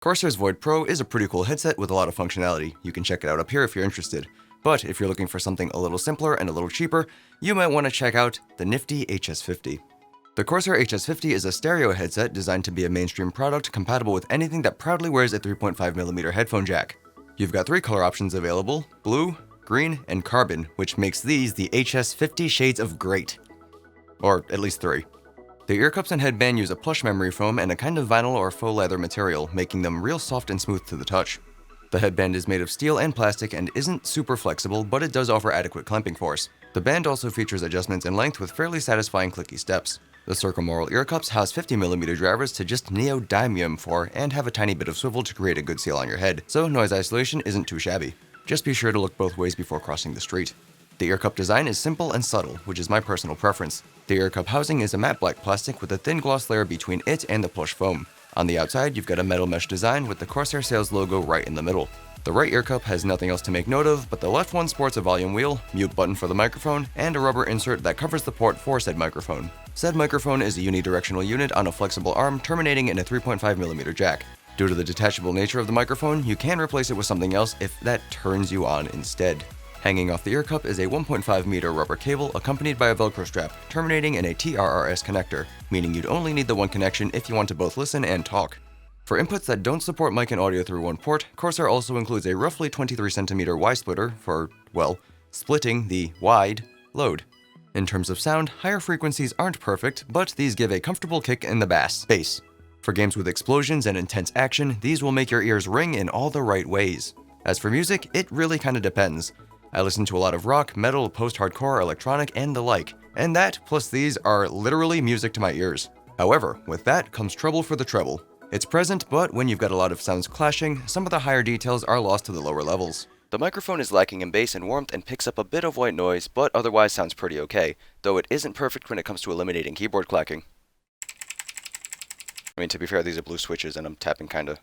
Corsair's Void Pro is a pretty cool headset with a lot of functionality. You can check it out up here if you're interested. But if you're looking for something a little simpler and a little cheaper, you might want to check out the nifty HS50. The Corsair HS50 is a stereo headset designed to be a mainstream product compatible with anything that proudly wears a 3.5mm headphone jack. You've got 3 color options available: blue, green, and carbon, which makes these the HS50 shades of great. Or at least 3. The ear cups and headband use a plush memory foam and a kind of vinyl or faux leather material, making them real soft and smooth to the touch. The headband is made of steel and plastic and isn't super flexible, but it does offer adequate clamping force. The band also features adjustments in length with fairly satisfying clicky steps. The circumaural ear cups house 50mm drivers to just ALittleDIMM for and have a tiny bit of swivel to create a good seal on your head, so noise isolation isn't too shabby. Just be sure to look both ways before crossing the street. The ear cup design is simple and subtle, which is my personal preference. The ear cup housing is a matte black plastic with a thin gloss layer between it and the plush foam. On the outside, you've got a metal mesh design with the Corsair sales logo right in the middle. The right ear cup has nothing else to make note of, but the left one sports a volume wheel, mute button for the microphone, and a rubber insert that covers the port for said microphone. Said microphone is a unidirectional unit on a flexible arm terminating in a 3.5mm jack. Due to the detachable nature of the microphone, you can replace it with something else if that turns you on instead. Hanging off the ear cup is a 1.5-meter rubber cable accompanied by a Velcro strap, terminating in a TRRS connector, meaning you'd only need the one connection if you want to both listen and talk. For inputs that don't support mic and audio through one port, Corsair also includes a roughly 23cm Y splitter for, well, splitting the wide load. In terms of sound, higher frequencies aren't perfect, but these give a comfortable kick in the bass. For games with explosions and intense action, these will make your ears ring in all the right ways. As for music, it really kinda depends. I listen to a lot of rock, metal, post-hardcore, electronic, and the like, and that, plus these, are literally music to my ears. However, with that comes trouble for the treble. It's present, but when you've got a lot of sounds clashing, some of the higher details are lost to the lower levels. The microphone is lacking in bass and warmth and picks up a bit of white noise, but otherwise sounds pretty okay, though it isn't perfect when it comes to eliminating keyboard clacking. I mean, to be fair, these are blue switches and I'm tapping kinda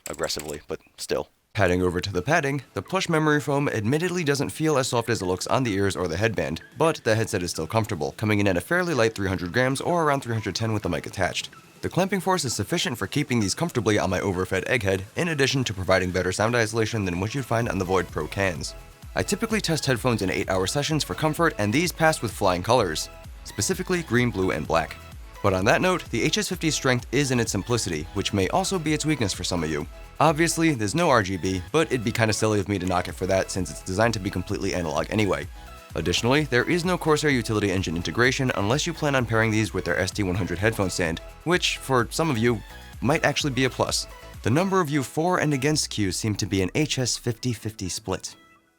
aggressively, but still. Padding over to the padding, the plush memory foam admittedly doesn't feel as soft as it looks on the ears or the headband, but the headset is still comfortable, coming in at a fairly light 300 grams or around 310 with the mic attached. The clamping force is sufficient for keeping these comfortably on my overfed egghead, in addition to providing better sound isolation than what you'd find on the Void Pro cans. I typically test headphones in 8-hour sessions for comfort, and these pass with flying colors, specifically green, blue, and black. But on that note, the HS50's strength is in its simplicity, which may also be its weakness for some of you. Obviously, there's no RGB, but it'd be kinda silly of me to knock it for that since it's designed to be completely analog anyway. Additionally, there is no Corsair Utility Engine integration unless you plan on pairing these with their ST100 headphone stand, which, for some of you, might actually be a plus. The number of you for and against Qs seem to be an HS50-50 split.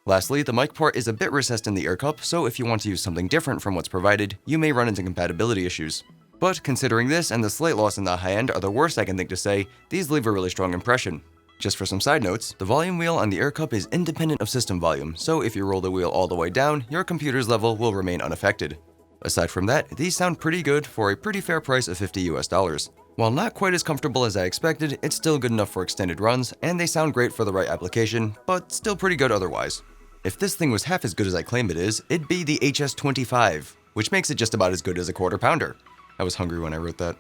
Lastly, the mic port is a bit recessed in the ear cup, so if you want to use something different from what's provided, you may run into compatibility issues. But considering this and the slight loss in the high end are the worst I can think to say, these leave a really strong impression. Just for some side notes, the volume wheel on the ear cup is independent of system volume, so if you roll the wheel all the way down, your computer's level will remain unaffected. Aside from that, these sound pretty good for a pretty fair price of $50 US. While not quite as comfortable as I expected, it's still good enough for extended runs, and they sound great for the right application, but still pretty good otherwise. If this thing was half as good as I claim it is, it'd be the HS25, which makes it just about as good as a quarter pounder. I was hungry when I wrote that.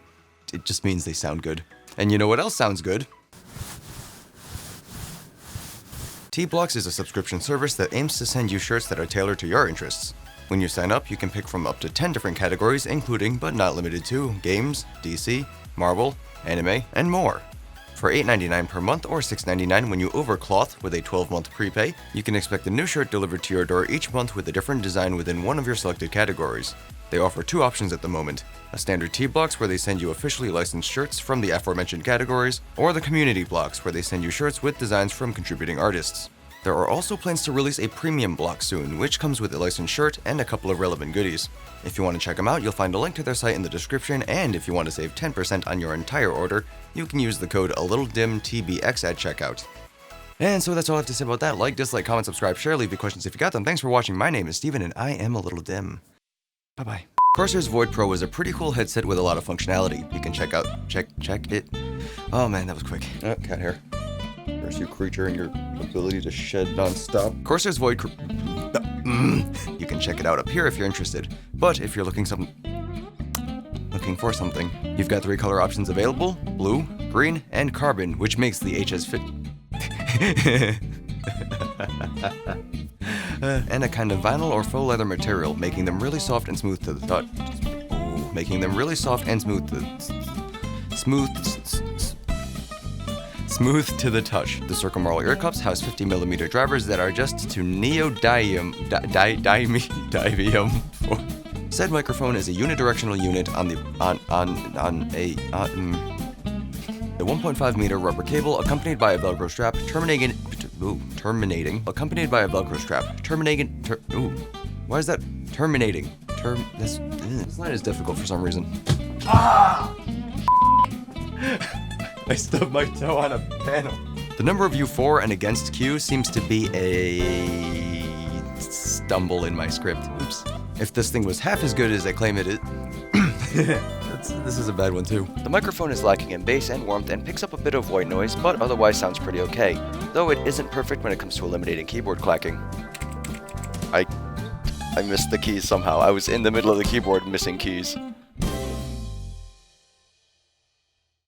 It just means they sound good. And you know what else sounds good? T-Blocks is a subscription service that aims to send you shirts that are tailored to your interests. When you sign up, you can pick from up to 10 different categories, including, but not limited to, games, DC, Marvel, anime, and more. For $8.99 per month or $6.99 when you overcloth with a 12-month prepay, you can expect a new shirt delivered to your door each month with a different design within one of your selected categories. They offer 2 options at the moment: a standard T-Blocks where they send you officially licensed shirts from the aforementioned categories, or the community blocks where they send you shirts with designs from contributing artists. There are also plans to release a premium block soon, which comes with a licensed shirt and a couple of relevant goodies. If you want to check them out, you'll find a link to their site in the description, and if you want to save 10% on your entire order, you can use the code ALittleDIMMTBX at checkout. And so that's all I have to say about that. Like, dislike, comment, subscribe, share, leave me questions if you got them. Thanks for watching. My name is Steven, and I am ALittleDIMM. Bye-bye. Corsair's Void Pro is a pretty cool headset with a lot of functionality. You can check it. Oh man, that was quick. Cat hair. There's you creature and your ability to shed non-stop. Corsair's Void You can check it out up here if you're interested. But if you're looking for something, you've got 3 color options available: blue, green, and carbon, which makes the HS50. And a kind of vinyl or faux leather material, making them really soft and smooth to the touch. Making them really soft and smooth to the touch. The Circumaural ear cups house 50mm drivers that are just to neodymium. Said microphone is a unidirectional unit on the 1.5 meter rubber cable accompanied by a Velcro strap terminating. Why is that terminating? This line is difficult for some reason. I stubbed my toe on a panel. The number of U4 and against Q seems to be a stumble in my script. Oops. If this thing was half as good as I claim it is, this is a bad one too. The microphone is lacking in bass and warmth and picks up a bit of white noise, but otherwise sounds pretty okay, though it isn't perfect when it comes to eliminating keyboard clacking. I missed the keys somehow. I was in the middle of the keyboard missing keys.